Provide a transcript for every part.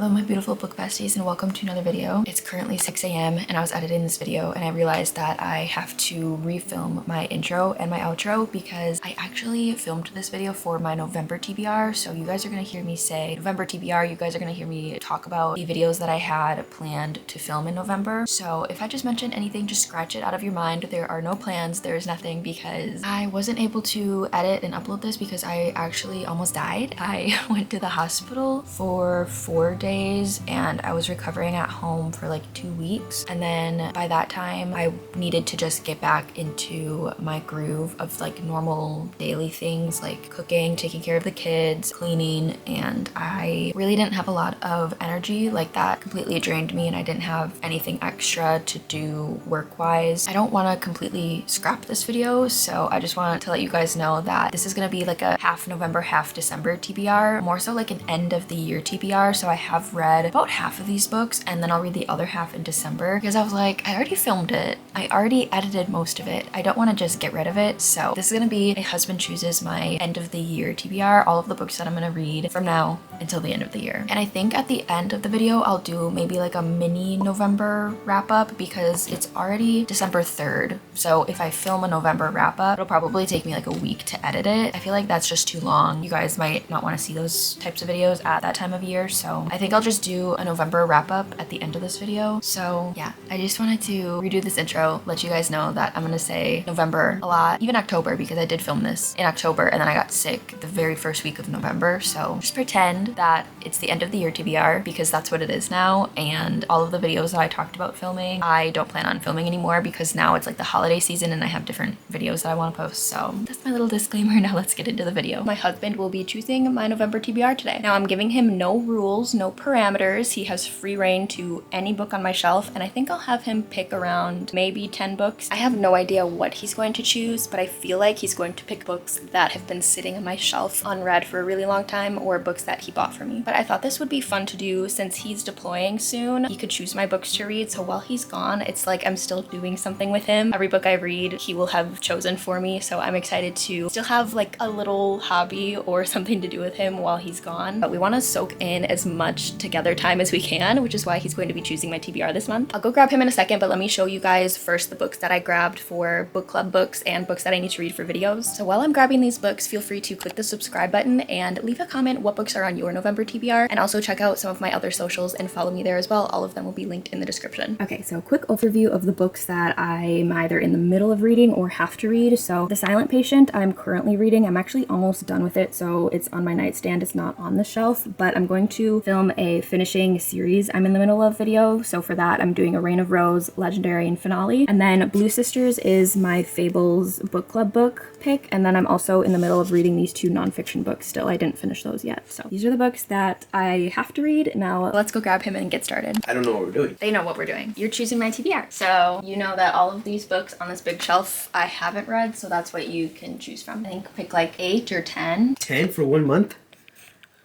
Hello my beautiful book besties and welcome to another video. It's currently 6 a.m. and I was editing this video and I realized that I have to refilm my intro and my outro because I actually filmed this video for my November TBR. So you guys are going to hear me say November TBR, you guys are going to hear me talk about the videos that I had planned to film in November. So if I just mention anything, just scratch it out of your mind. There are no plans, there is nothing, because I wasn't able to edit and upload this because I actually almost died. I went to the hospital for 4 days and I was recovering at home for like 2 weeks, and then by that time I needed to just get back into my groove of like normal daily things like cooking, taking care of the kids, cleaning, and I really didn't have a lot of energy. Like that completely drained me and I didn't have anything extra to do work-wise. I don't want to completely scrap this video, so I just want to let you guys know that this is going to be like a half November, half December TBR, more so like an end of the year TBR. So I have read about half of these books and then I'll read the other half in December because I was like, I already filmed it, I already edited most of it, I don't want to just get rid of it. So this is going to be a husband chooses my end of the year TBR, all of the books that I'm going to read from now until the end of the year. And I think at the end of the video I'll do maybe like a mini November wrap up because it's already December 3rd. So if I film a November wrap up, it'll probably take me like a week to edit it. I feel like that's just too long. You guys might not want to see those types of videos at that time of year, so I think I'll just do a November wrap up at the end of this video. So yeah, I just wanted to redo this intro, let you guys know that I'm gonna say November a lot, even October, because I did film this in October and then I got sick the very first week of November. So just pretend that it's the end of the year TBR because that's what it is now, and all of the videos that I talked about filming, I don't plan on filming anymore because now it's like the holiday season and I have different videos that I want to post. So that's my little disclaimer. Now let's get into the video. My husband will be choosing my November TBR today. Now I'm giving him no rules, no parameters. He has free reign to any book on my shelf, and I think I'll have him pick around maybe 10 books. I have no idea what he's going to choose, but I feel like he's going to pick books that have been sitting on my shelf unread for a really long time, or books that he bought for me. But I thought this would be fun to do since he's deploying soon. He could choose my books to read, so while he's gone, it's like I'm still doing something with him. Every book I read, he will have chosen for me, so I'm excited to still have like a little hobby or something to do with him while he's gone. But we want to soak in as much together time as we can, which is why he's going to be choosing my TBR this month. I'll go grab him in a second, but let me show you guys first the books that I grabbed for book club books and books that I need to read for videos. So while I'm grabbing these books, feel free to click the subscribe button and leave a comment what books are on your November TBR, and also check out some of my other socials and follow me there as well. All of them will be linked in the description. Okay, so quick overview of the books that I'm either in the middle of reading or have to read. So The Silent Patient I'm currently reading. I'm actually almost done with it, so it's on my nightstand. It's not on the shelf, but I'm going to film a finishing series I'm in the middle of video. So for that, I'm doing a Reign of Rose, Legendary, and Finale. And then Blue Sisters is my Fables book club book pick. And then I'm also in the middle of reading these 2 nonfiction books still. I didn't finish those yet. So these are the books that I have to read. Now let's go grab him and get started. I don't know what we're doing. They know what we're doing. You're choosing my TBR. So you know that all of these books on this big shelf I haven't read, so that's what you can choose from. I think pick like 8 or 10. 10 for 1 month?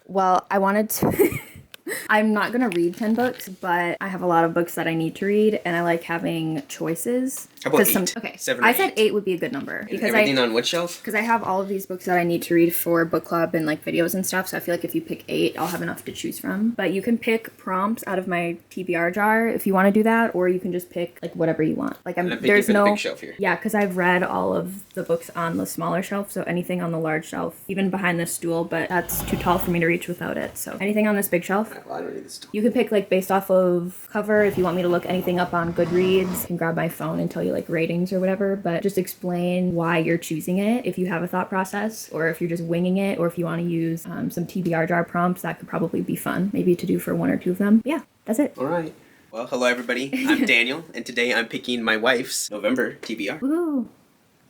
Well, I wanted to... I'm not gonna read 10 books, but I have a lot of books that I need to read, and I like having choices. How about 8? Okay, 7 I said 8 would be a good number. Because everything on what shelf? Because I have all of these books that I need to read for book club and like videos and stuff, so I feel like if you pick 8, I'll have enough to choose from. But you can pick prompts out of my TBR jar if you want to do that, or you can just pick like whatever you want. Like there's no big shelf here. Yeah, because I've read all of the books on the smaller shelf, so anything on the large shelf, even behind this stool, but that's too tall for me to reach without it. So anything on this big shelf. Well, I don't need this stool. You can pick like based off of cover. If you want me to look anything up on Goodreads, you can grab my phone and tell you like ratings or whatever, but just explain why you're choosing it if you have a thought process, or if you're just winging it, or if you want to use some TBR jar prompts. That could probably be fun maybe to do for 1 or 2 of them. Yeah, that's it. All right. Well, hello everybody. I'm Daniel, and today I'm picking my wife's November TBR. Woohoo!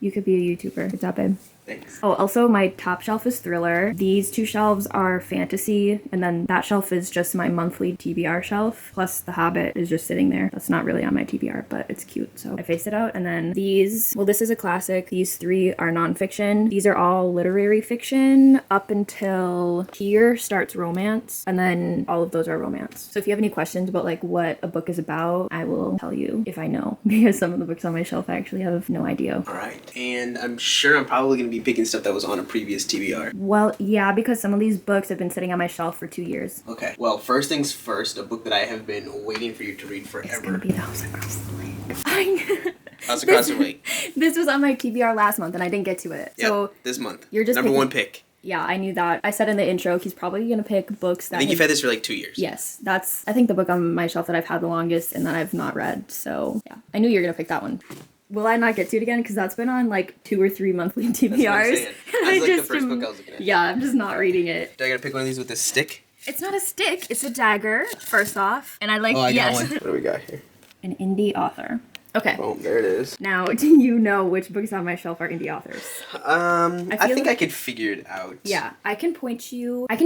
You could be a YouTuber. Good job, babe. Thanks. Oh, also my top shelf is thriller. These 2 shelves are fantasy, and then that shelf is just my monthly TBR shelf. Plus The Hobbit is just sitting there. That's not really on my TBR, but it's cute, so I face it out. And then these, well, this is a classic. These 3 are nonfiction. These are all literary fiction up until here starts romance, and then all of those are romance. So if you have any questions about like what a book is about, I will tell you if I know, because some of the books on my shelf I actually have no idea. All right. And I'm sure I'm probably going to be picking stuff that was on a previous TBR. Well, yeah, because some of these books have been sitting on my shelf for 2 years. Okay. Well, first things first, a book that I have been waiting for you to read forever. It's gonna be The House Across the Lake. House Across the Lake. This was on my TBR last month, and I didn't get to it. Yep, so this month. You're just number picking... one pick. Yeah, I knew that. I said in the intro, he's probably gonna pick books that... I think you've had this for like 2 years. Yes, that's, I think, the book on my shelf that I've had the longest and that I've not read. So, yeah, I knew you were gonna pick that one. Will I not get to it again? Because that's been on like 2 or 3 monthly TBRs. That's what I'm saying. That's like the first book I was looking at. Yeah, I'm just not reading it. Do I gotta pick one of these with a stick? It's not a stick, it's a dagger, first off. And I like, got one. What do we got here? An indie author. Okay. Oh, there it is. Now, do you know which books on my shelf are indie authors? I think I could figure it out. Yeah, I can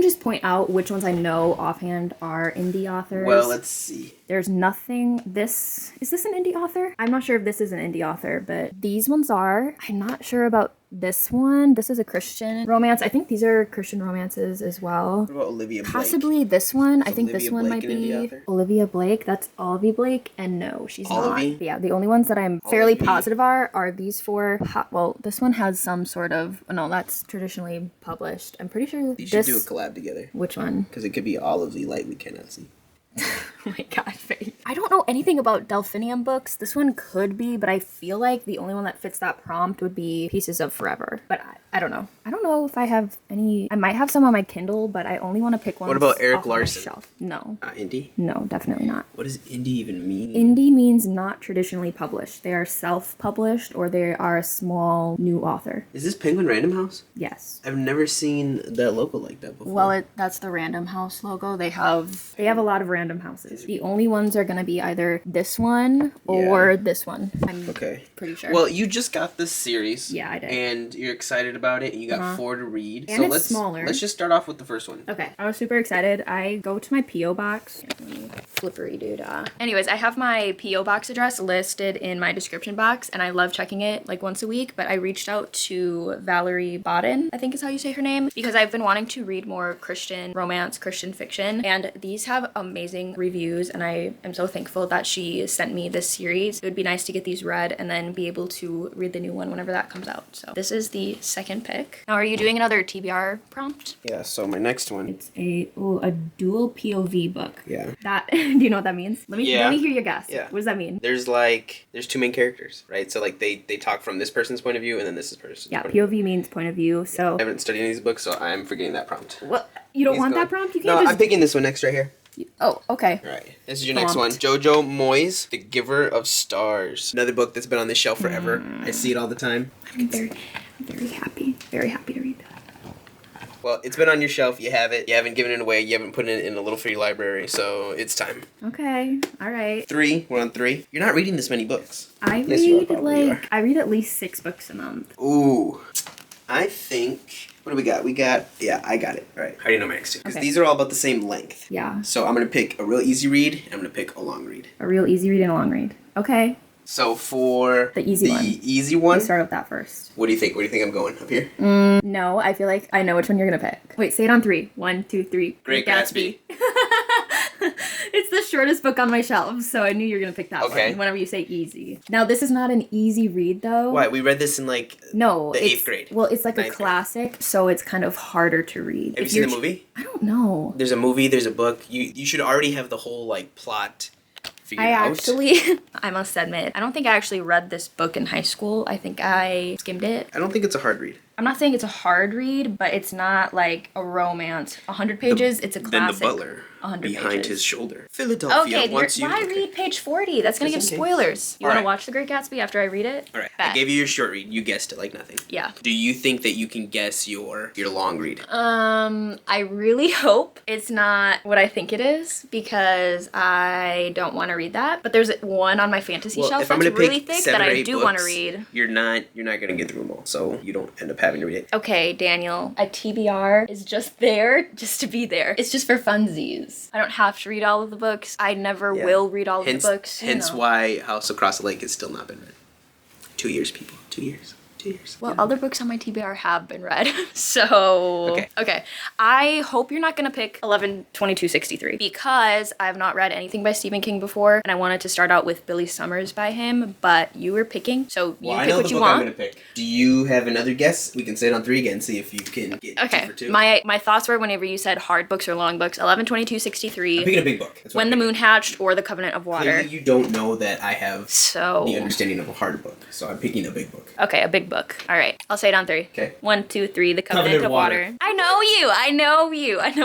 just point out which ones I know offhand are indie authors. Well, let's see. There's nothing, is this an indie author? I'm not sure if this is an indie author, but these ones are. I'm not sure about this one. This is a Christian romance. I think these are Christian romances as well. What about Olivia Blake? Possibly this one. I think Olivia this one Blake might an indie be author? Olivia Blake. That's Olivia Blake, and no, she's Olivia? not. Yeah, the only ones that I'm fairly Olivia. positive are these four. Well, this one has some sort of, no, that's traditionally published. I'm pretty sure You should this. do a collab together. Which one? Because it could be all of the light we cannot see. Oh my god, Faye. I don't know anything about Delphinium books. This one could be, but I feel like the only one that fits that prompt would be Pieces of Forever. But I don't know. I don't know if I have any. I might have some on my Kindle, but I only want to pick one. What about Eric off of my Larson? shelf. No. Indie? No, definitely not. What does indie even mean? Indie means not traditionally published. They are self-published, or they are a small new author. Is this Penguin Random House? Yes. I've never seen that logo like that before. Well, that's the Random House logo. They have a lot of Random Houses. The only ones are gonna be either this one or this one. I'm pretty sure. Well, you just got this series. Yeah, I did. And you're excited about it, and you got 4 to read. And so it's smaller. Let's just start off with the first one. Okay, I was super excited. I go to my P.O. box. Flippery doodah. Anyways, I have my P.O. box address listed in my description box, and I love checking it like once a week, but I reached out to Valerie Bodden, I think is how you say her name, because I've been wanting to read more Christian romance, Christian fiction, and these have amazing reviews, and I am so thankful that she sent me this series. It would be nice to get these read and then be able to read the new one whenever that comes out. So this is the second pick. Now, are you doing another TBR prompt? Yeah, so my next one. It's a dual POV book. Yeah. That, do you know what that means? Let me hear your guess. Yeah. What does that mean? There's two main characters, right? So like they talk from this person's point of view, and then this is person's point of view. POV means point of view, so... I haven't studied any of these books, so I'm forgetting that prompt. What? You don't want that prompt? You can't No, just... I'm picking this one next right here. Oh, okay. All right, this is your next one. Jojo Moyes, The Giver of Stars. Another book that's been on this shelf forever. I see it all the time. I'm very happy to read that. Well, it's been on your shelf. You have it. You haven't given it away. You haven't put it in a little free library, so it's time. Okay, all right. 3. We're on 3. You're not reading this many books. I read at least 6 books a month. Ooh, I think. What do we got? I got it. All right. I already know my next two. Because these are all about the same length. Yeah. So I'm going to pick a real easy read, and I'm going to pick a long read. A real easy read and a long read. Okay. So for the easy one. Let's start with that first. What do you think? Where do you think I'm going? Up here? No, I feel like I know which one you're going to pick. Wait, say it on 3. 1, 2, 3. Great Gatsby. It's the shortest book on my shelf, so I knew you were going to pick that one whenever you say easy. Now, this is not an easy read, though. Why? We read this in, the 8th grade. Well, it's like a classic, so it's kind of harder to read. Have you seen the movie? I don't know. There's a movie, there's a book. You should already have the whole, plot figured out. I must admit, I don't think I actually read this book in high school. I think I skimmed it. I don't think it's a hard read. I'm not saying it's a hard read, but it's not like a romance. 100 pages, it's a classic. Then the butler. 100 behind pages. his shoulder. Philadelphia wants you. Why read page 40? That's gonna give spoilers. You want to watch The Great Gatsby after I read it? All right. I gave you your short read. You guessed it like nothing. Yeah. Do you think that you can guess your long read? I really hope it's not what I think it is, because I don't want to read that. But there's one on my fantasy shelf that's really thick that I do want to read. You're not gonna get through them all, so you don't end up having to read it. Okay, Daniel. A TBR is just there just to be there. It's just for funsies. I don't have to read all of the books. I never will read all of the books. Hence why House Across the Lake has still not been read. 2 years, people. 2 years. years. Well, other books on my TBR have been read. So, okay. I hope you're not going to pick 11/22/63 because I have not read anything by Stephen King before and I wanted to start out with Billy Summers by him, but you were picking, so you pick what you want. I'm going to pick. Do you have another guess? We can say it on 3 again, see if you can get 2 for 2. My thoughts were whenever you said hard books or long books, 11/22/63. I'm picking a big book. When the Moon Hatched or The Covenant of Water. Clearly you don't know that I have the understanding of a hard book, so I'm picking a big book. Okay, a big book. All right, I'll say it on 3. Okay. 1, 2, 3. The Covenant of Water. I know you. I know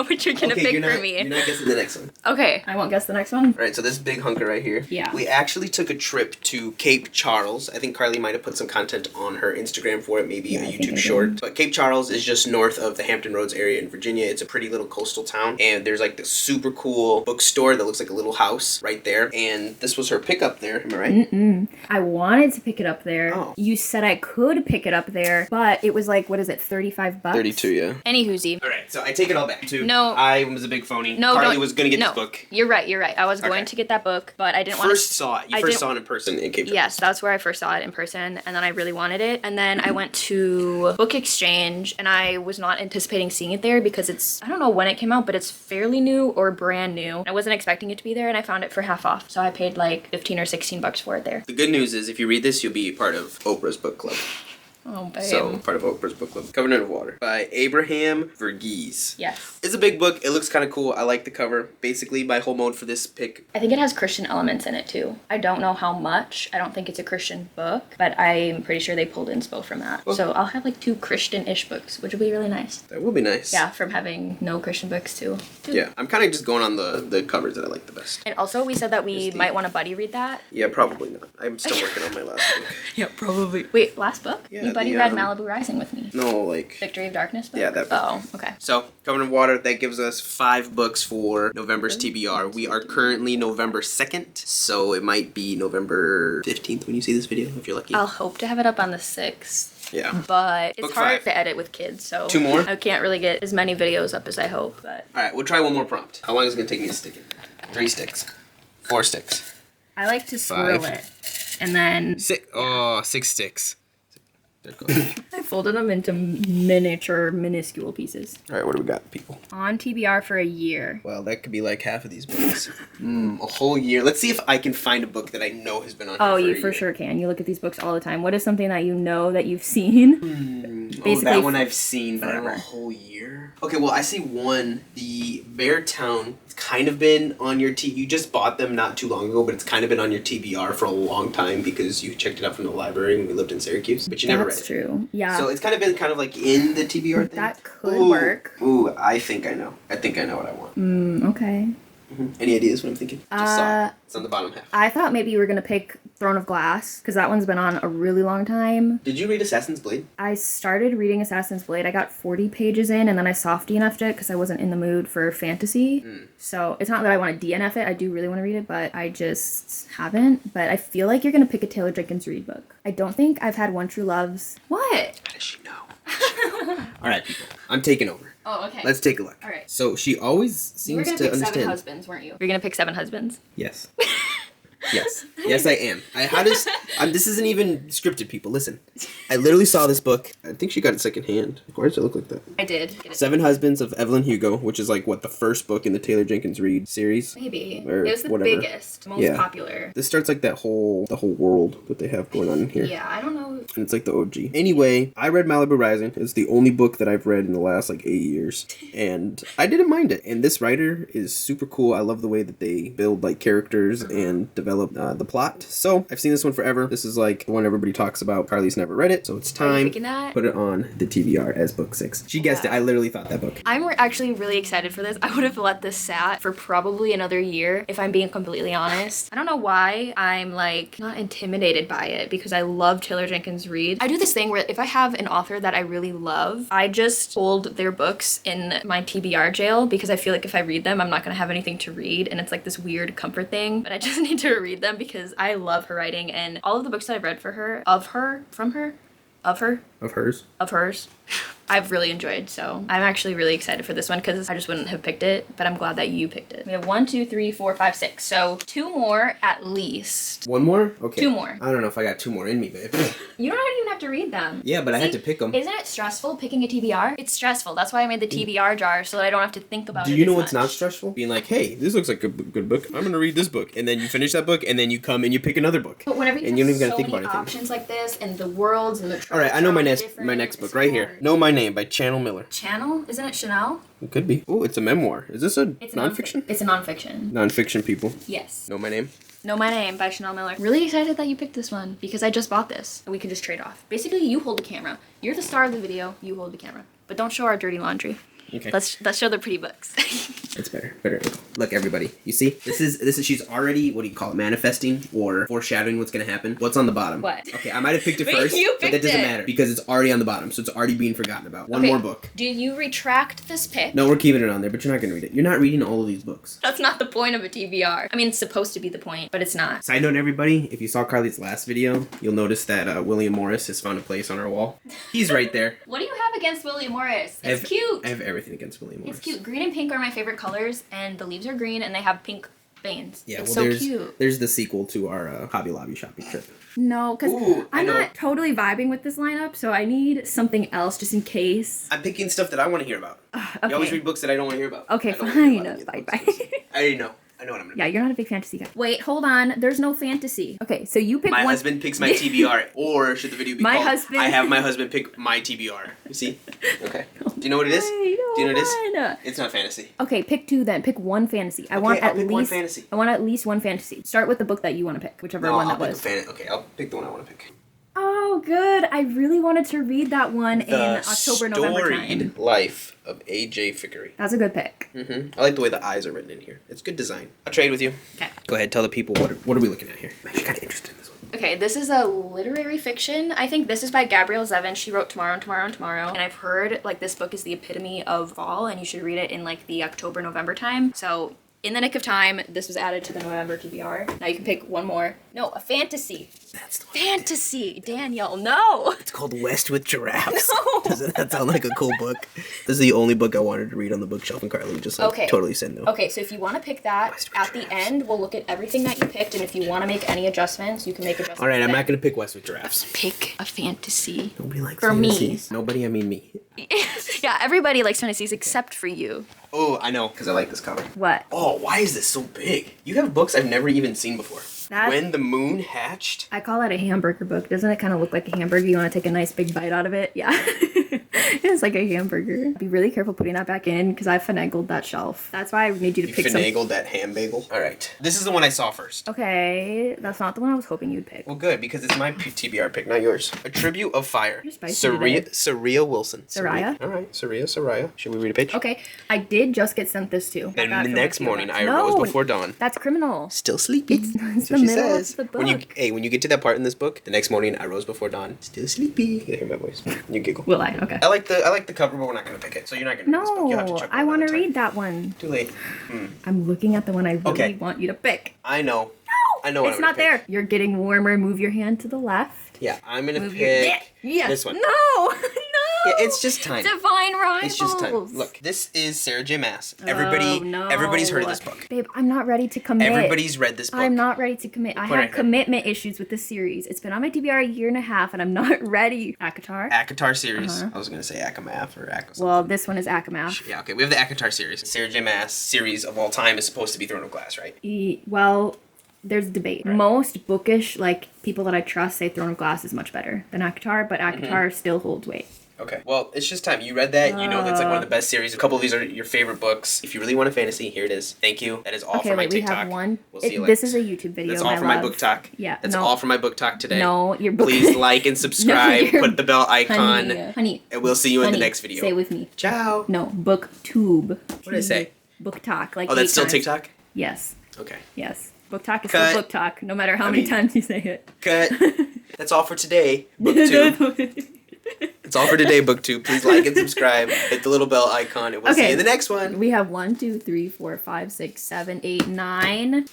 what you're gonna pick for me. You're not guessing the next one. Okay, I won't guess the next one. All right, so this big hunker right here. Yeah. We actually took a trip to Cape Charles. I think Carly might have put some content on her Instagram for it, maybe a YouTube short. But Cape Charles is just north of the Hampton Roads area in Virginia. It's a pretty little coastal town, and there's like this super cool bookstore that looks like a little house right there. And this was her pickup there. Am I right? I wanted to pick it up there. Oh. You said I could pick it up there, but it was like, what is it, $35? 32, yeah. Any whoozy. All right, so I take it all back. No. I was a big phony. No, Carly was gonna get this book. You're right. I was going to get that book, but I didn't want to. You first saw it in person in Cape Charles. Yes, that's where I first saw it in person, and then I really wanted it. And then I went to Book Exchange, and I was not anticipating seeing it there because I don't know when it came out, but it's fairly new or brand new. I wasn't expecting it to be there, and I found it for half off. So I paid like 15 or 16 bucks for it there. The good news is if you read this, you'll be part of Oprah's book club. Oh, babe. So, part of Oprah's book club. Covenant of Water by Abraham Verghese. Yes. It's a big book. It looks kind of cool. I like the cover. Basically, my whole mode for this pick. I think it has Christian elements in it too. I don't know how much. I don't think it's a Christian book, but I'm pretty sure they pulled inspo from that. Well, so I'll have like 2 Christian-ish books, which will be really nice. That will be nice. Yeah, from having no Christian books too. Yeah, I'm kind of just going on the covers that I like the best. And also, we said that we might want to buddy read that. Yeah, probably not. I'm still working on my last book. Yeah, probably. Wait, last book? Yeah, you buddy read Malibu Rising with me. No, like... Victory of Darkness book? Yeah, that book. Oh, okay. So, Covenant of Water, that gives us 5 books for November's TBR. We are currently November 2nd, so it might be November 15th when you see this video, if you're lucky. I'll hope to have it up on the 6th. Yeah. But it's Book hard 5. to edit with kids, so... 2 more? I can't really get as many videos up as I hope, but... Alright, we'll try one more prompt. How long is it going to take me to stick it? 3 sticks. 4 sticks. I like to swirl it, and then... 6. Oh, 6 sticks. I folded them into minuscule pieces. Alright, what do we got, people? On TBR for a year. Well, that could be like half of these books. A whole year. Let's see if I can find a book that I know has been on here you for sure can. You look at these books all the time. What is something that you know that you've seen? Basically, that one I've seen, but I don't know, a whole year. Okay, well, I see one. The Beartown. It's kind of been on your You just bought them not too long ago, but it's kind of been on your TBR for a long time because you checked it out from the library when we lived in Syracuse, but you never read it. That's true. Yeah. So it's kind of been like in the TBR thing. That could work. Ooh, I think I know. I think I know what I want. Okay. Any ideas what I'm thinking? Just saw it. It's on the bottom half. I thought maybe you were going to pick Throne of Glass, because that one's been on a really long time. Did you read Assassin's Blade? I started reading Assassin's Blade. I got 40 pages in, and then I soft DNF'd it because I wasn't in the mood for fantasy. So it's not that I want to DNF it. I do really want to read it, but I just haven't. But I feel like you're going to pick a Taylor Jenkins Reid book. I don't think I've had One True Loves. What? How does she know? All right, people. I'm taking over. Oh, okay. Let's take a look. All right. So she always seems to understand. 7 husbands, weren't you? You're gonna pick 7 husbands? Yes. Yes, I am. This isn't even scripted, people. Listen. I literally saw this book. I think she got it secondhand. Why does it look like that? I did. Get it. 7 Husbands of Evelyn Hugo, which is like, what, the first book in the Taylor Jenkins Reid series? Maybe. Or it was the whatever. biggest, most popular. This starts like the whole world that they have going on in here. Yeah, I don't know. And it's like the OG. Anyway, I read Malibu Rising. It's the only book that I've read in the last like 8 years. And I didn't mind it. And this writer is super cool. I love the way that they build like characters and develop the plot. So I've seen this one forever. This is like the one everybody talks about. Carly's never read it, so it's time. Put it on the TBR as book 6. She guessed it. I literally thought that book. I'm actually really excited for this. I would have let this sat for probably another year if I'm being completely honest. I don't know why I'm like not intimidated by it because I love Taylor Jenkins Reid. I do this thing where if I have an author that I really love, I just hold their books in my TBR jail because I feel like if I read them, I'm not gonna have anything to read, and it's like this weird comfort thing. But I just need to read them because I love her writing, and all of the books that I've read Of hers? Of hers. I've really enjoyed, so I'm actually really excited for this one because I just wouldn't have picked it, but I'm glad that you picked it. We have 1, 2, 3, 4, 5, 6. So 2 more at least. 1 more? Okay. 2 more. I don't know if I got 2 more in me, babe. You don't even have to read them. Yeah, but I had to pick them. Isn't it stressful picking a TBR? It's stressful. That's why I made the TBR jar so that I don't have to think about it. Do you know as what's much. not stressful? Being like, hey, this looks like a good book. I'm gonna read this book, and then you finish that book, and then you come and you pick another book. But whenever you and have you don't even so gotta think many about anything. options like this, and the worlds and the tropes. All right, I know are my different, next book it's right here. hard. Know My Name by Channel Miller. Channel? Isn't it Chanel? It could be. Oh, it's a memoir. Is this a It's nonfiction? It's a nonfiction. Nonfiction, people. Yes. Know My Name. Know My Name by Chanel Miller. Really excited that you picked this one because I just bought this. We can just trade off. Basically, you hold the camera. You're the star of the video. You hold the camera. But don't show our dirty laundry. Okay. Let's show the pretty books. It's better. Look, everybody. You see? This is she's already, what do you call it, manifesting or foreshadowing what's gonna happen. What's on the bottom? What? Okay, I might have picked it Wait, first, you but that picked doesn't it. matter because it's already on the bottom, so it's already being forgotten about. One Okay, more book. Do you retract this pick? No, we're keeping it on there, but you're not gonna read it. You're not reading all of these books. That's not the point of a TBR. I mean, it's supposed to be the point, but it's not. Side note, everybody, if you saw Carly's last video, you'll notice that William Morris has found a place on our wall. He's right there. What do you have against William Morris? It's cute. I have everything against William Morris. It's cute. Green and pink are my favorite colors, and the leaves are green, and they have pink veins. Yeah, it's well, so cute. there's the sequel to our Hobby Lobby shopping trip. No, because Ooh, I I'm know. not totally vibing with this lineup, so I need something else just in case. I'm picking stuff that I want to hear about. Okay. You always read books that I don't want to hear about. Okay, I don't wanna hear fine. about any of the Bye, books. bye. I already know. I know what I'm gonna Yeah, you're not a big fantasy guy. Wait, hold on. There's no fantasy. Okay, so you pick My one. husband picks my TBR, or should the video be My called husband- I have my husband pick my TBR. You see? Okay. Do you know what it is? Wait, Do you know what it is? hold on. It's not fantasy. Okay, pick 2 then. Pick 1 fantasy. I Okay, want I'll at pick least one fantasy. I want at least 1 fantasy. Start with the book that you want to pick, whichever No, one I'll that pick was. okay, I'll pick the one I want to pick. Oh, good. I really wanted to read that one in October, November time. Storied Life of A.J. Fickery. That's a good pick. I like the way the eyes are written in here. It's good design. I'll trade with you. Okay. Go ahead, tell the people what are we looking at here. I'm actually kind of interested in this one. Okay, this is a literary fiction. I think this is by Gabrielle Zevin. She wrote Tomorrow and Tomorrow and Tomorrow. And I've heard like this book is the epitome of fall and you should read it in like the October, November time. So in the nick of time, this was added to the November TBR. Now you can pick one more. No, a fantasy. That's the one. Fantasy, Danielle, no! It's called West with Giraffes. No. Doesn't that sound like a cool book? This is the only book I wanted to read on the bookshelf, and Carly just like Okay. totally said no. Okay, so if you want to pick that, West with at the Giraffes. end, we'll look at everything that you picked, and if you want to make any adjustments, you can make adjustments. All right, I'm then. not gonna pick West with Giraffes. Pick a fantasy. Nobody likes For me. fantasies. Nobody, I mean me. Yeah, everybody likes fantasies except for you. Oh, I know, because I like this cover. What? Oh, why is this so big? You have books I've never even seen before. That- When the Moon Hatched. I call that a hamburger book. Doesn't it kind of look like a hamburger? You want to take a nice big bite out of it? Yeah. It's like a hamburger. Be really careful putting that back in because I finagled that shelf. That's why I need you to You pick some. finagled that ham bagel. All right, this is the one I saw first. Okay, that's not the one I was hoping you'd pick. Well, good, because it's my TBR pick, not yours. A Tribute of Fire. You're spicy today. Saria Wilson. Soraya? All right, Saria. Should we read a page? Okay, I did just get sent this too. Then I got the it from next a few morning, events. I No, arose before dawn. That's criminal. Still sleepy. It's So the she middle says. of the book. When you get to that part in this book, the next morning I rose before dawn. Still sleepy. You can hear my voice. You giggle. Will I? Okay. I like the cover, but we're not gonna pick it. So you're not gonna read this book. You'll have to No, check I want to another time. read that one. Too late. I'm looking at the one I really Okay. want you to pick. I know. I know what It's I'm not gonna pick. there. You're getting warmer. Move your hand to the left. Yeah, I'm gonna Move pick Yes. this one. No. No. Yeah, it's just time. Divine Rivals. It's just time. Look, this is Sarah J. Maas. Oh, Everybody's heard of this book. Babe, I'm not ready to commit. Everybody's read this book. I'm not ready to commit. I Put it have here. commitment issues with this series. It's been on my TBR a year and a half, and I'm not ready. Akatar. ACOTAR series. I was gonna say Akamath or Akos. Well, this one is Akamath. Yeah, okay. We have the ACOTAR series. Sarah J. Maas series of all time is supposed to be Throne of Glass, right? Well, there's debate. Most bookish, like, people that I trust say Throne of Glass is much better than Akatar, but Akatar still holds weight. Okay. Well, it's just time. You read that. You know that's like one of the best series. A couple of these are your favorite books. If you really want a fantasy, here it is. Thank you. That is all Okay, for my wait, we TikTok. have one. We'll see you This later. is a YouTube video. That's all for my book talk. Yeah, That's no. all for my book talk today. No, your book. Please like and subscribe. you're- Put the bell icon. Honey. And we'll see you in the honey, next video. Say it with me. Ciao. No, booktube. What did I say? Book talk. Like Oh, that's 8 still times. TikTok? Yes. Okay. Yes. Book talk is Cut. still book talk, no matter how many times you say it. Cut. That's all for today, BookTube. That's all for today, BookTube. Please like and subscribe. Hit the little bell icon, and we'll see you in the next one. We have 1, 2, 3, 4, 5, 6, 7, 8, 9.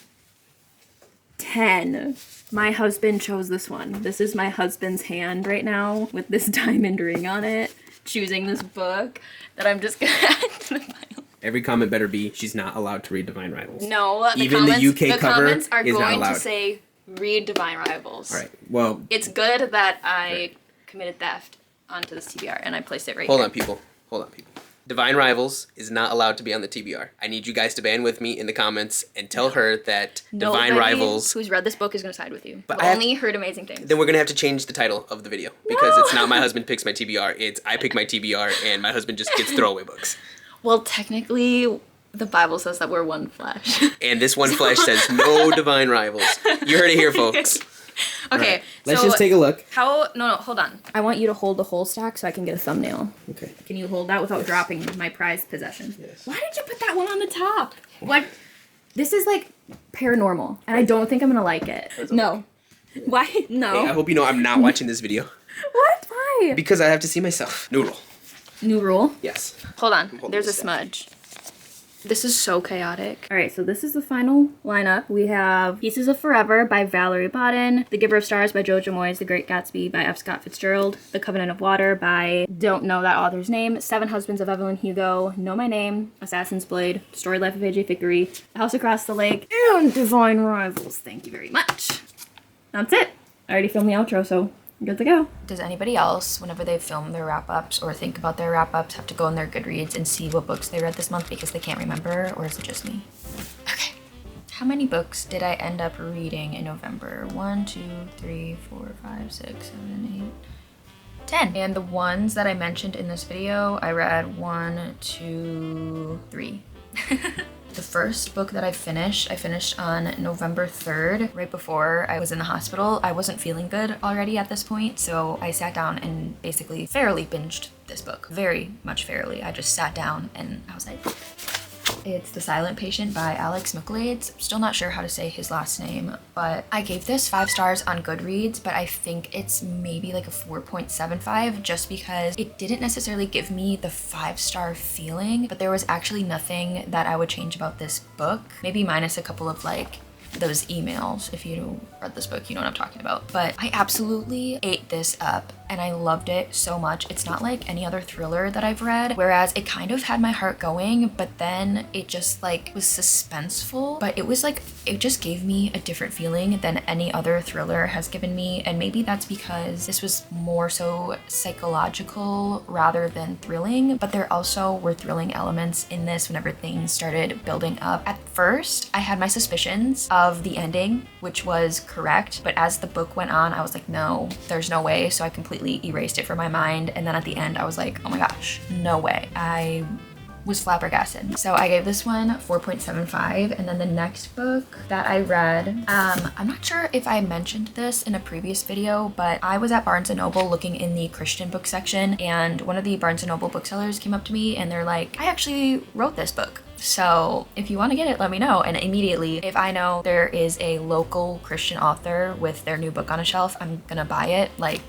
10. My husband chose this one. This is my husband's hand right now with this diamond ring on it, choosing this book that I'm just gonna add to the pile. Every comment better be, she's not allowed to read Divine Rivals. No, Even the UK cover comments are is not going allowed. to say, read Divine Rivals. All right, well... It's good that I committed theft onto this TBR and I placed it right Hold here. on, people. Divine Rivals is not allowed to be on the TBR. I need you guys to band with me in the comments and tell her that Divine Rivals... who's read this book is going to side with you. But I've only heard amazing things. Then we're going to have to change the title of the video. Because it's not my husband picks my TBR. It's I pick my TBR and my husband just gets throwaway books. Well, technically, the Bible says that we're one flesh. And this one flesh says no Divine Rivals. You heard it here, folks. Okay, Right. Let's just take a look. No, hold on. I want you to hold the whole stack so I can get a thumbnail. Okay. Can you hold that without dropping my prized possession? Yes. Why did you put that one on the top? What? This is like paranormal, and I don't think I'm gonna like it. No. Why? No. Hey, I hope you know I'm not watching this video. What? Why? Because I have to see myself. Noodle. New rule? Yes. Hold on. holding There's a this stack. smudge. This is so chaotic. All right, so this is the final lineup. We have Pieces of Forever by Valerie Bodden, The Giver of Stars by Jojo Moyes, The Great Gatsby by F. Scott Fitzgerald, The Covenant of Water by don't know that author's name, Seven Husbands of Evelyn Hugo, Know My Name, Assassin's Blade, Story Life of A.J. Thickery, The House Across the Lake, and Divine Rivals. Thank you very much. That's it. I already filmed the outro, so good to go. Does anybody else, whenever they film their wrap-ups or think about their wrap-ups, have to go in their Goodreads and see what books they read this month because they can't remember, or is it just me? Okay. How many books did I end up reading in November? 1, 2, 3, 4, 5, 6, 7, 8, 10. And the ones that I mentioned in this video, I read 1, 2, 3. The first book that I finished on November 3rd, right before I was in the hospital. I wasn't feeling good already at this point, so I sat down and basically fairly binged this book. Very much fairly. I just sat down and I was like... It's The Silent Patient by Alex Michaelides. I'm still not sure how to say his last name, but I gave this 5 stars on Goodreads, but I think it's maybe like a 4.75 just because it didn't necessarily give me the 5-star feeling, but there was actually nothing that I would change about this book, maybe minus a couple of like those emails. If you read this book, you know what I'm talking about. But I absolutely ate this up and I loved it so much. It's not like any other thriller that I've read, whereas it kind of had my heart going, but then it just like was suspenseful, but it was like, it just gave me a different feeling than any other thriller has given me. And maybe that's because this was more so psychological rather than thrilling, but there also were thrilling elements in this whenever things started building up. At first, I had my suspicions of the ending, which was correct, but as the book went on, I was like, no, there's no way. So I completely erased it from my mind. And then at the end, I was like, oh my gosh, no way. I was flabbergasted. So I gave this one 4.75. And then the next book that I read, I'm not sure if I mentioned this in a previous video, but I was at Barnes & Noble looking in the Christian book section, and one of the Barnes & Noble booksellers came up to me and they're like, I actually wrote this book. So if you want to get it, let me know. And immediately, if I know there is a local Christian author with their new book on a shelf, I'm gonna buy it. Like,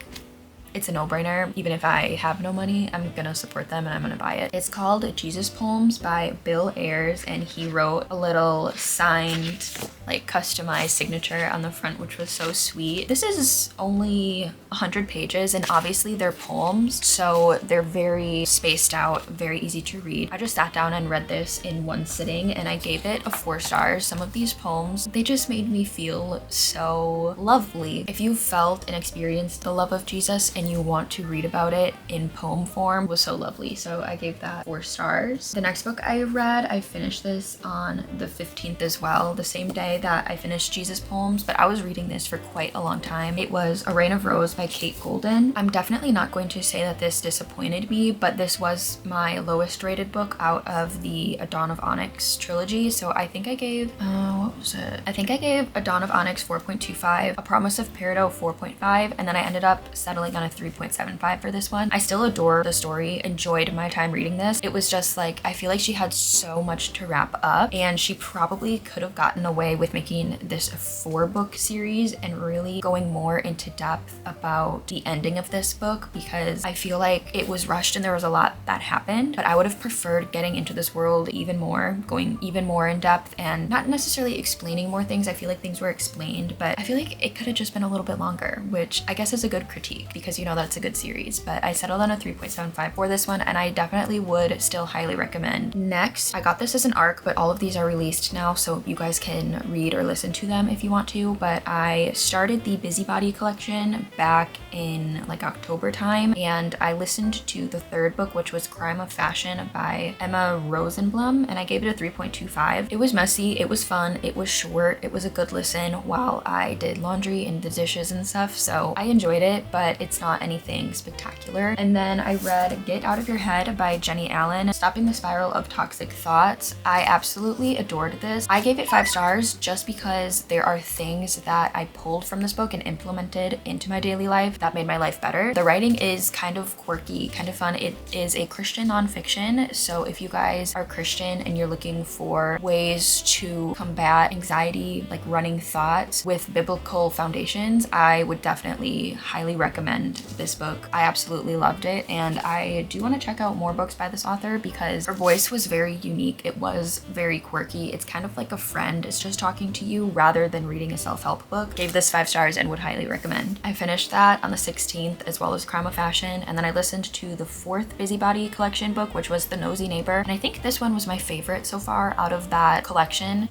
it's a no-brainer. Even if I have no money, I'm gonna support them and I'm gonna buy it. It's called Jesus Poems by Bill Ayers, and he wrote a little signed, like customized signature on the front, which was so sweet. This is only 100 pages, and obviously they're poems, so they're very spaced out, very easy to read. I just sat down and read this in one sitting, and I gave it a 4 stars. Some of these poems, they just made me feel so lovely. If you felt and experienced the love of Jesus and you want to read about it in poem form, it was so lovely. So I gave that 4 stars. The next book I read, I finished this on the 15th as well, the same day that I finished Jesus Poems, but I was reading this for quite a long time. It was A Reign of Rose by Kate Golden. I'm definitely not going to say that this disappointed me, but this was my lowest rated book out of the A Dawn of Onyx trilogy. So I think I gave, what was it? I think I gave A Dawn of Onyx 4.25, A Promise of Peridot 4.5, and then I ended up settling on a 3.75 for this one. I still adore the story, enjoyed my time reading this. It was just like, I feel like she had so much to wrap up, and she probably could have gotten away with with making this a 4-book series and really going more into depth about the ending of this book, because I feel like it was rushed and there was a lot that happened, but I would have preferred getting into this world even more, going even more in depth and not necessarily explaining more things. I feel like things were explained, but I feel like it could have just been a little bit longer, which I guess is a good critique because you know that it's a good series. But I settled on a 3.75 for this one, and I definitely would still highly recommend. Next, I got this as an ARC, but all of these are released now, so you guys can read or listen to them if you want to. But I started the Busybody collection back in like October time, and I listened to the 3rd book, which was Crime of Fashion by Emma Rosenblum, and I gave it a 3.25. It was messy, it was fun, it was short, it was a good listen while I did laundry and the dishes and stuff, so I enjoyed it, but it's not anything spectacular. And then I read Get Out of Your Head by Jenny Allen, Stopping the Spiral of Toxic Thoughts. I absolutely adored this. I gave it 5 stars just because there are things that I pulled from this book and implemented into my daily life that made my life better. The writing is kind of quirky, kind of fun. It is a Christian nonfiction, so if you guys are Christian and you're looking for ways to combat anxiety, like running thoughts with biblical foundations, I would definitely highly recommend this book. I absolutely loved it, and I do want to check out more books by this author because her voice was very unique. It was very quirky. It's kind of like a friend is just talking to you rather than reading a self-help book. Gave this 5 stars and would highly recommend. I finished that on the 16th, as well as Crime of Fashion, and then I listened to the 4th Busybody collection book, which was The Nosy Neighbor, and I think this one was my favorite so far out of that collection.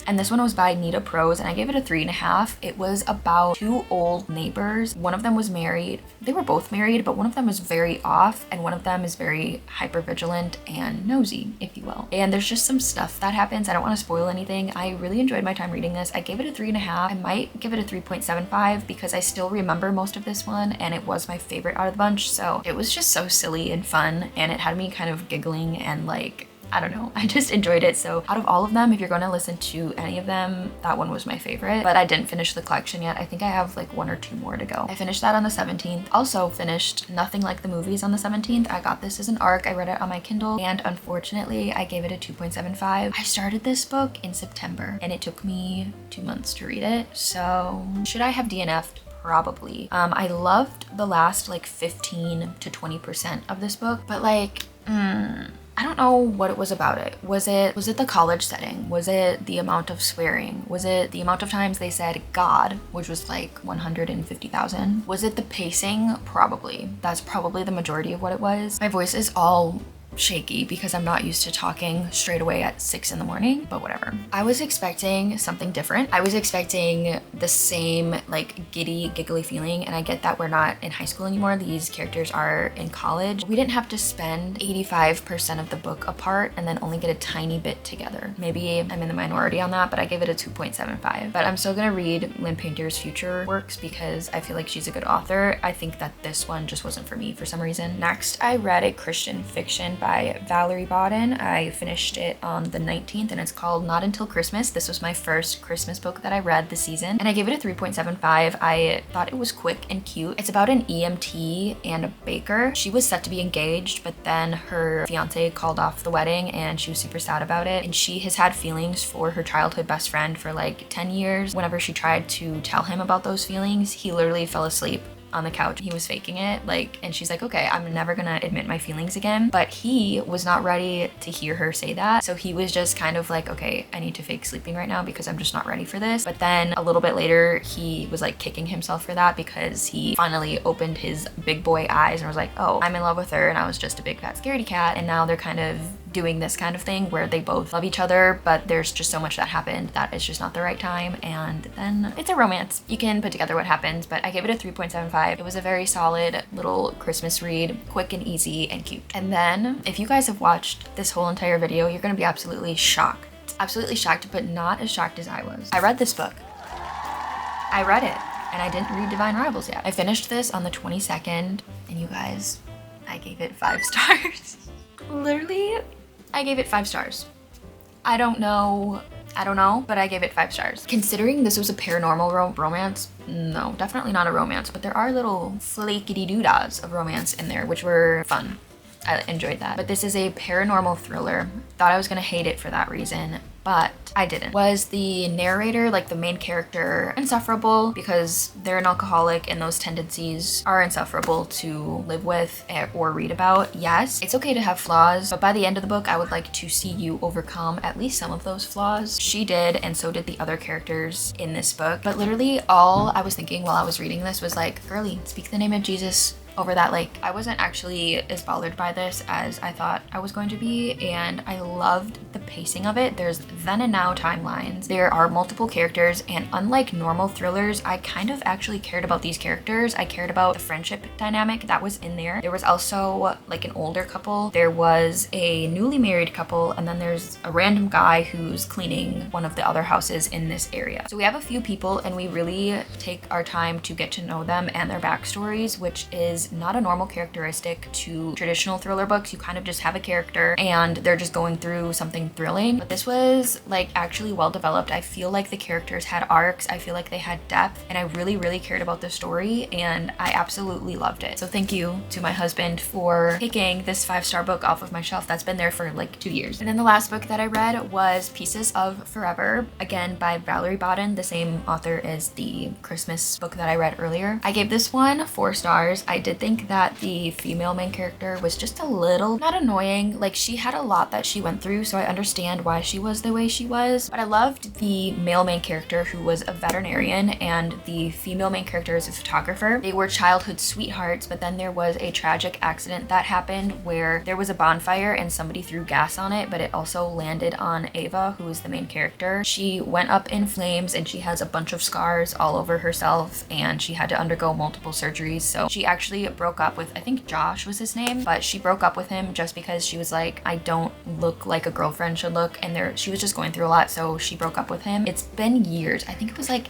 And this one was by Nita Prose, and I gave it a 3.5. It was about 2 old neighbors. One of them was married. They were both married, but one of them was very off, and one of them is very hypervigilant and nosy, if you will. And there's just some stuff that happens. I don't want to spoil anything. I really enjoyed my time reading this. I gave it a 3.5. I might give it a 3.75 because I still remember most of this one, and it was my favorite out of the bunch. So it was just so silly and fun, and it had me kind of giggling and like, I don't know, I just enjoyed it. So out of all of them, if you're going to listen to any of them, that one was my favorite, but I didn't finish the collection yet. I think I have like 1 or 2 more to go. I finished that on the 17th. Also finished Nothing Like the Movies on the 17th. I got this as an ARC. I read it on my Kindle, and unfortunately I gave it a 2.75. I started this book in September and it took me 2 months to read it. So should I have DNF'd? Probably. I loved the last like 15 to 20% of this book, but like, I don't know what it was about it. Was it the college setting? Was it the amount of swearing? Was it the amount of times they said God, which was like 150,000? Was it the pacing? Probably. That's probably the majority of what it was. My voice is all shaky because I'm not used to talking straight away at 6 in the morning, but whatever. I was expecting something different. I was expecting the same like giddy, giggly feeling, and I get that we're not in high school anymore. These characters are in college. We didn't have to spend 85% of the book apart and then only get a tiny bit together. Maybe I'm in the minority on that, but I gave it a 2.75. But I'm still gonna read Lynn Painter's future works because I feel like she's a good author. I think that this one just wasn't for me for some reason. Next, I read a Christian fiction by Valerie Bodden. I finished it on the 19th, and it's called Not Until Christmas. This was my first Christmas book that I read this season, and I gave it a 3.75. I thought it was quick and cute. It's about an EMT and a baker. She was set to be engaged, but then her fiance called off the wedding and she was super sad about it, and she has had feelings for her childhood best friend for like 10 years. Whenever she tried to tell him about those feelings, he literally fell asleep on the couch. He was faking it, like, and she's like, okay, I'm never gonna admit my feelings again. But he was not ready to hear her say that, so he was just kind of like, okay, I need to fake sleeping right now because I'm just not ready for this. But then a little bit later, he was like kicking himself for that because he finally opened his big boy eyes and was like, oh, I'm in love with her and I was just a big fat scaredy cat. And now they're kind of doing this kind of thing where they both love each other, but there's just so much that happened that it's just not the right time, and then it's a romance. You can put together what happens, but I gave it a 3.75. It was a very solid little Christmas read, quick and easy and cute. And then if you guys have watched this whole entire video, you're gonna be absolutely shocked. Absolutely shocked, but not as shocked as I was. I read this book. I read it, and I didn't read Divine Rivals yet. I finished this on the 22nd, and you guys, I gave it 5 stars. Literally, I gave it 5 stars. I don't know, but I gave it 5 stars. Considering this was a paranormal romance, no, definitely not a romance, but there are little flaky-doo-dahs of romance in there, which were fun. I enjoyed that. But this is a paranormal thriller. Thought I was gonna hate it for that reason, but I didn't. Was the narrator, like the main character, insufferable because they're an alcoholic and those tendencies are insufferable to live with or read about? Yes, it's okay to have flaws, but by the end of the book, I would like to see you overcome at least some of those flaws. She did, and so did the other characters in this book. But literally all I was thinking while I was reading this was like, girlie, speak the name of Jesus over that lake. I wasn't actually as bothered by this as I thought I was going to be, and I loved the pacing of it. There's then and now timelines. There are multiple characters, and unlike normal thrillers, I kind of actually cared about these characters. I cared about the friendship dynamic that was in there. There was also like an older couple. There was a newly married couple, and then there's a random guy who's cleaning one of the other houses in this area. So we have a few people, and we really take our time to get to know them and their backstories, which is not a normal characteristic to traditional thriller books. You kind of just have a character and they're just going through something thrilling. But this was like actually well developed. I feel like the characters had arcs. I feel like they had depth, and I really, really cared about the story, and I absolutely loved it. So thank you to my husband for taking this 5-star book off of my shelf that's been there for like 2 years. And then the last book that I read was Pieces of Forever, again by Valerie Bodden, the same author as the Christmas book that I read earlier. I gave this one 4 stars. I did think that the female main character was just a little, not annoying, like she had a lot that she went through, so I understand why she was the way she was, but I loved the male main character who was a veterinarian and the female main character is a photographer. They were childhood sweethearts, but then there was a tragic accident that happened where there was a bonfire and somebody threw gas on it, but it also landed on Ava, who is the main character. She went up in flames and she has a bunch of scars all over herself, and she had to undergo multiple surgeries. So she actually broke up with, I think Josh was his name, but she broke up with him just because she was like, I don't look like a girlfriend should look, and she was just going through a lot, so she broke up with him. It's been years. I think it was like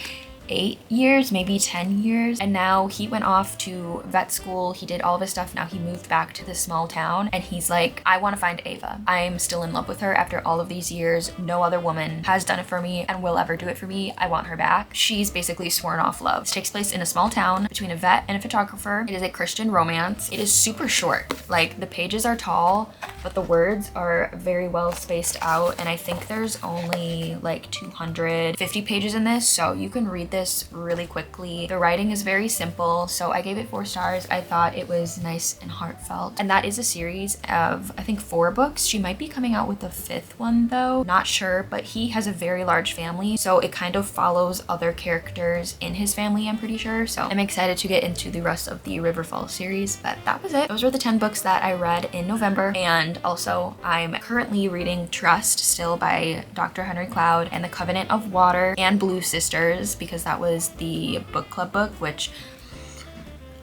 8 years, maybe 10 years. And now he went off to vet school. He did all of his stuff. Now he moved back to this small town and he's like, I want to find Ava. I'm still in love with her after all of these years. No other woman has done it for me and will ever do it for me. I want her back. She's basically sworn off love. This takes place in a small town between a vet and a photographer. It is a Christian romance. It is super short. Like the pages are tall, but the words are very well spaced out. And I think there's only like 250 pages in this. So you can read this really quickly. The writing is very simple, so I gave it 4 stars. I thought it was nice and heartfelt. And that is a series of, I think, 4 books. She might be coming out with the 5th one though. Not sure, but he has a very large family, so it kind of follows other characters in his family, I'm pretty sure. So I'm excited to get into the rest of the Riverfall series, but that was it. Those were the 10 books that I read in November. And also I'm currently reading Trust still by Dr. Henry Cloud, and The Covenant of Water and Blue Sisters, because that was the book club book, which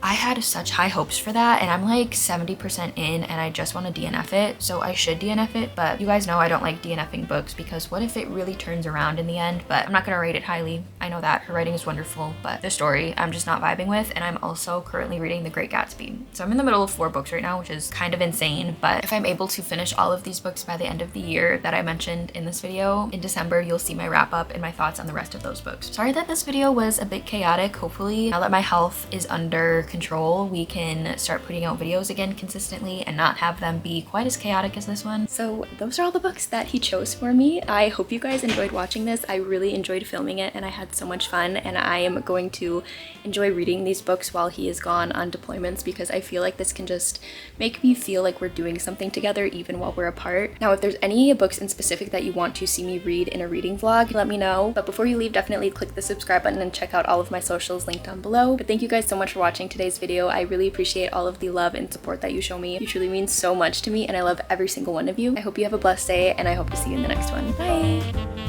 I had such high hopes for that, and I'm like 70% in and I just want to DNF it, so I should DNF it. But you guys know I don't like DNFing books because what if it really turns around in the end? But I'm not gonna rate it highly. I know that her writing is wonderful, but the story I'm just not vibing with. And I'm also currently reading The Great Gatsby, so I'm in the middle of 4 books right now, which is kind of insane. But if I'm able to finish all of these books by the end of the year that I mentioned in this video, in December you'll see my wrap up and my thoughts on the rest of those books. Sorry that this video was a bit chaotic. Hopefully now that my health is under control, we can start putting out videos again consistently and not have them be quite as chaotic as this one. So those are all the books that he chose for me. I hope you guys enjoyed watching this. I really enjoyed filming it and I had so much fun, and I am going to enjoy reading these books while he is gone on deployments because I feel like this can just make me feel like we're doing something together even while we're apart. Now, if there's any books in specific that you want to see me read in a reading vlog, let me know. But before you leave, definitely click the subscribe button and check out all of my socials linked down below. But thank you guys so much for watching today's video. I really appreciate all of the love and support that you show me. You truly mean so much to me and I love every single one of you. I hope you have a blessed day and I hope to see you in the next one. Bye!